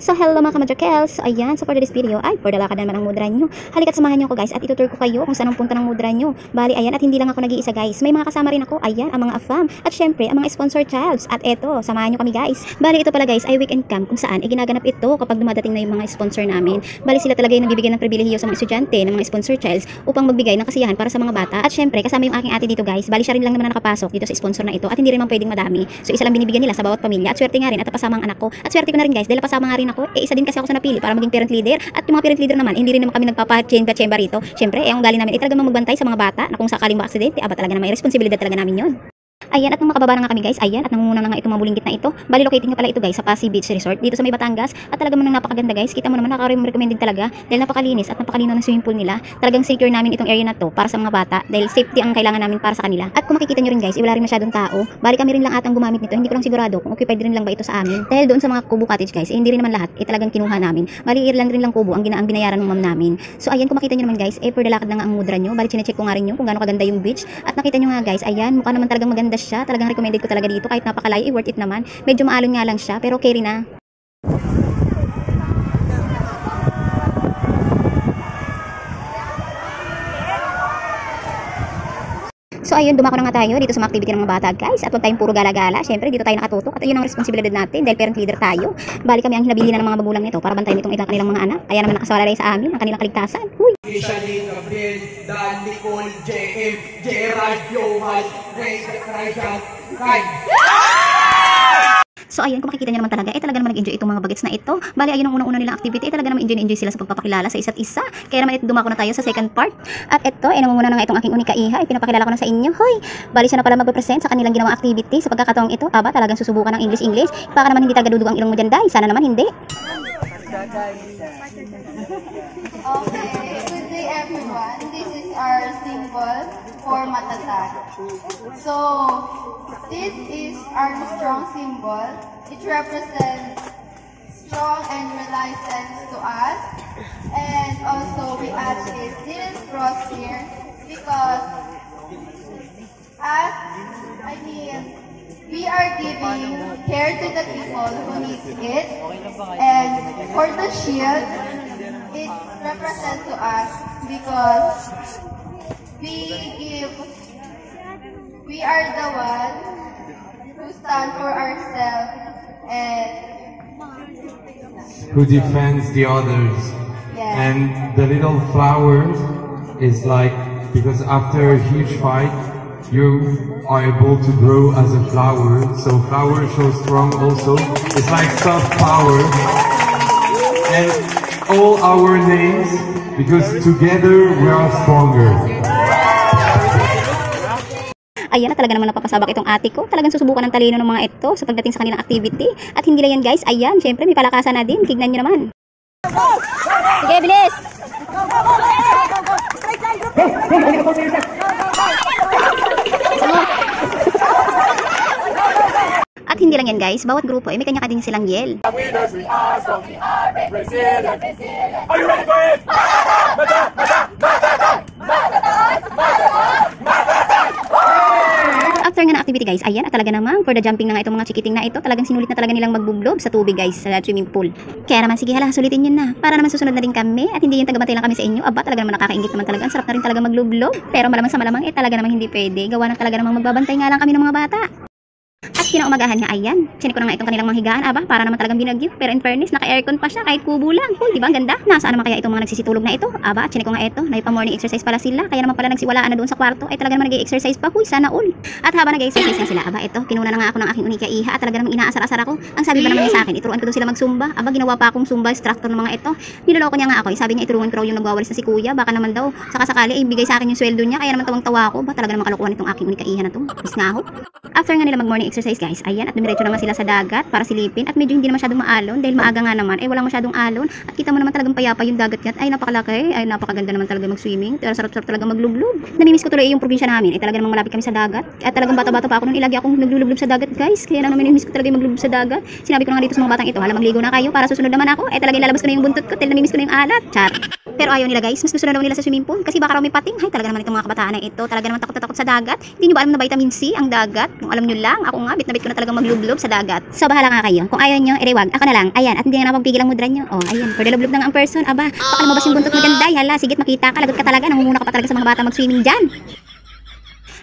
So hello mga kamadrakels. So ayan, so for this video ay for the lakad naman ang mudra nyo. Halika't samahan nyo ako guys at itutur ko kayo kung saan ang punta ng mudra nyo. Bali ayan, at hindi lang ako nag-iisa guys. May mga kasama rin ako, ayan, ang mga AFAM at syempre ang mga sponsor childs. At eto, samahan nyo kami guys. Bali ito pala guys ay weekend camp kung saan ginaganap ito kapag dumadating na yung mga sponsor namin. Bali sila talaga yung nagbibigay ng pribilehiyo sa mga estudyante ng mga sponsor childs upang magbigay ng kasiyahan para sa mga bata. At syempre kasama yung aking ate dito guys. Bali siya rin lang naman na nakapasok dito sa sponsor na ito at hindi rin man pwedeng madami. So isa lang binibigyan nila sa bawat pamilya at swerte nga rin at pasama ang anak ko. At swerte ko na rin guys dahil pasama nga rin ako. Isa din kasi ako sa napili para maging parent leader at yung mga parent leader naman hindi rin naman kami nagpapa-chemba rito. Syempre ang ugali namin ay talagang magbantay sa mga bata na kung sakaling maaksidente, aba talaga naman may responsibilidad talaga namin yun. Ayan, at nung makababa na nga kami guys, ayan, at nangunguna na nga itong mabulinggit na ito. Bali located nga pala ito guys sa Pasig Beach Resort dito sa may Batangas. At talaga man napakaganda guys. Kita mo naman nakaka-recommend din talaga dahil napakalinis at napakalinaw ng swimming pool nila. Talagang secure namin itong area na to para sa mga bata dahil safety ang kailangan namin para sa kanila. At kung makikita nyo rin guys, wala rin masyadong tao. Bali kami rin lang atang gumamit nito. Hindi ko lang sigurado kung occupied rin lang ba ito sa amin. Dahil doon sa mga kubo cottage guys, hindi rin naman lahat talagang kinuha namin. Bali Ireland rin lang kubo ang binayaran ng mom namin. So ayan, kung makita nyo naman guys, for the lakad na nga ang mudra nyo. Bali chinecheck ko nga rin nyo kung gaano kaganda yung beach. At nakita nyo nga guys, ayan, mukha naman talagang maganda siya. Talagang recommended ko talaga dito kahit napakalayo, worth it naman. Medyo maalon nga lang siya pero okay rin na. So ayun, dumako na nga tayo dito sa mga activity ng mga bata guys. At huwag tayong puro gala-gala. Syempre dito tayo nakatutok at yun ang responsibilidad natin dahil parent leader tayo. Bali kami ang hinabili na ng mga magulang nito para bantayan itong ilang kanilang mga anak. Kaya naman nakasawala rin sa amin ang kanilang kaligtasan. Huy! Ishalin, Gabriel, Dan, Nicole, JM, Gerald, Johan, Ray, Ryan, Kai. So ayun, kung makikita nyo naman talaga, talaga naman nag-enjoy itong mga bagets na ito. Bali ayun ang unang-una nilang activity, talaga naman enjoy sila sa pagpapakilala sa isa't isa. Kaya naman ito dumako na tayo sa second part. At ito, namumuna na nga itong aking unika iha, pinapakilala ko na sa inyo. Hoy, bali siya na pala magpe-present sa kanilang ginawang activity. Sa pagkakataong ito, aba talagang susubukan ng English. Baka naman hindi talaga dudug ang ilong mo dyan, day. Sana naman hindi. Okay, good day everyone. This is our symbol for matatag. So, this is our strong symbol. It represents strong and resilience to us. And also we add this little cross here because we are giving care to the people who need it. And for the shield, it represents to us because we are the one who stand for ourselves and who defends the others. yes. And the little flower is like, because after a huge fight, you are able to grow as a flower. So flower shows strong also. It's like soft power. And all our names, because together we are stronger. Ayan, at talaga naman napapasabak itong ate ko. Talagang susubukan ng talino ng mga ito sa pagdating sa kanilang activity. At hindi lang yan guys, ayan, syempre may palakasan na din. Tignan nyo naman. Sige, bilis! At hindi lang yan guys, bawat grupo ay may kanya-kanya din silang yell. Winners we are, so we are resilient. Are you ready for it? After nga na activity guys, ayan, at talaga namang for the jumping na nga itong mga chikiting na ito, talagang sinulit na talaga nilang magbublob sa tubig guys, sa swimming pool. Kaya naman sige hala, sulitin yun na. Para naman susunod na din kami at hindi yung tagabantay lang kami sa inyo. Aba, talaga naman nakakaingit naman talaga. Ang sarap na rin talaga maglublob. Pero malamang sa malamang talaga namang hindi pwede. Gawa na talaga namang magbabantay nga lang kami ng mga bata. At kinaumagahan nga, ayan, chinik ko na nga itong kanilang mga higaan, aba, para naman talagang binagyo. Pero in fairness, naka-aircon pa siya kahit kubo lang. Uy, di ba ang ganda? Nasaan naman kaya itong mga nagsisitulog na ito? Aba, chinik ko nga ito, may pa-morning exercise pala sila. Kaya naman pala nagsiwalaan na doon sa kwarto, ay talaga naman nag-exercise pa. Huy, sana all. At habang nag-exercise nga sila, aba, ito, kinuna na nga ako ng aking unika iha at talaga namang inaasar-asar ako. Ang sabi ba naman niya sa akin, ituruan ko doon sila magsumba. Aba, ginawa pa akong zumba instructor ng mga ito. Niloloko niya nga ako, sabi niya ituruan ko raw yung nagwawalis na si kuya, baka naman daw sakasakali ay bigay sa akin yung sweldo niya. Kaya naman tawang-tawa ako, ba talaga naman kalokohan itong aking unika iha na to. Bis nga ako. After nga nila mag-morning exercise guys, ayan, at dumiretso naman sila sa dagat para silipin at medyo hindi na masyadong maalon dahil maaga nga naman ay walang masyadong alon at kita mo naman talagang payapa yung dagat niya. Ay napakalaki, ay napakaganda naman talaga mag-swimming. Sarap-sarap talaga maglublob. Namimiss ko tuloy yung probinsya namin. Ay talaga namang malapit kami sa dagat. At talagang bata-bata pa ako nung ilagi akong naglulublob sa dagat guys. Kaya naman namimiss ko talaga yung maglublob sa dagat. Sinabi ko na nga dito sa mga batang ito, hala magligo na kayo para susunod naman ako. Ay talagang lalabas ko na yung buntot ko dahil namimiss ko na yung alat. Chat. Pero ayaw nila guys, mas gusto na daw nila sa swimming pool kasi baka raw may pating. Hay, talaga naman itong mga kabataan na ito. Talaga naman takot na takot sa dagat. Hindi nyo ba alam na vitamin C ang dagat? Kung alam nyo lang, ako nga, bit na bit ko na talaga maglublob sa dagat. So bahala nga kayo. Kung ayaw nyo, edi wag. Ako na lang. Ayan, at hindi na mapagpigil ang mudra nyo. Oh, ayan. For the lublob na nga ang person. Aba, baka lumabas yung buntot ni Ganday. Hala, sigit makita ka. Lagot ka talaga. Nangunguna ka pa talaga sa mga bata mag-swimming dyan.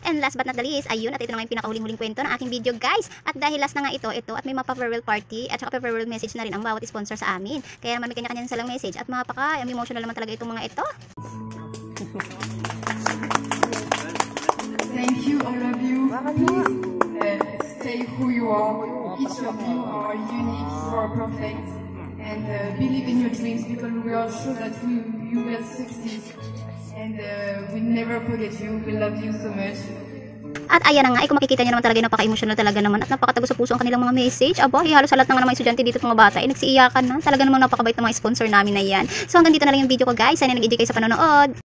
And last but not the least, ayun, at ito na nga yung pinakahuling-huling kwento ng aking video guys. At dahil last na nga ito, at may mapa-farewell party at saka pa-farewell message na rin ang bawat sponsor sa amin. Kaya naman may kanya-kanya salang message at mapaka-emotional naman talaga itong mga ito. Thank you, all of you. Please stay who you are. Each of you are unique, you are perfect. And believe in your dreams because we are sure that you will succeed. And we never forget you. We love you so much. At ayan na nga, kung makikita nyo naman talaga, napaka-emotional talaga naman at napakatago sa puso ang kanilang mga message. Aba, halos sa lahat ng mga estudyante dito at mga bata, nagsiiyakan na. Talaga namang napakabait ng mga sponsor namin na yan. So hanggang dito na lang yung video ko guys. Sana nag-enjoy kayo sa panonood.